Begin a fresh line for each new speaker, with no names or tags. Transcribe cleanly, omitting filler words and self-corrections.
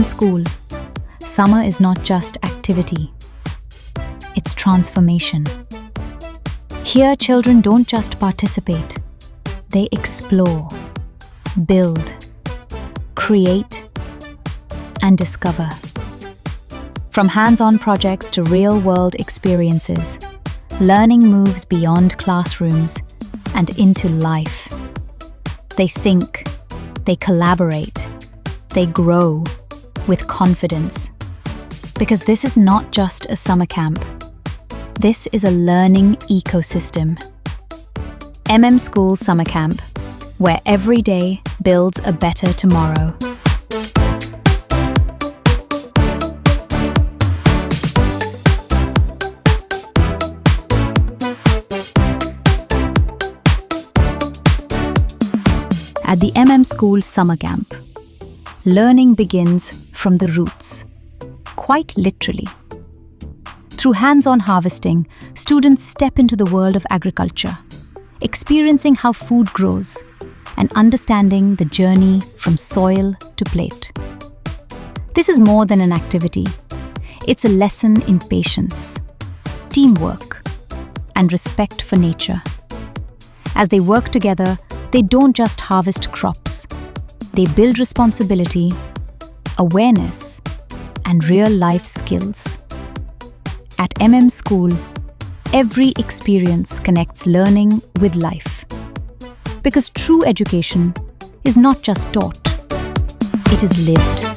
School, summer is not just activity, it's transformation. Here, children don't just participate, they explore, build, create, and discover. From hands-on projects to real-world experiences, learning moves beyond classrooms and into life. They think, they collaborate, they grow with confidence. Because this is not just a summer camp. This is a learning ecosystem. School Summer Camp, where every day builds a better tomorrow. At the School Summer Camp, learning begins from the roots, quite literally. Through hands-on harvesting, students step into the world of agriculture, experiencing how food grows and understanding the journey from soil to plate. This is more than an activity. It's a lesson in patience, teamwork, and respect for nature. As they work together, they don't just harvest crops. They build responsibility, awareness, and real-life skills. At School, every experience connects learning with life. Because true education is not just taught, it is lived.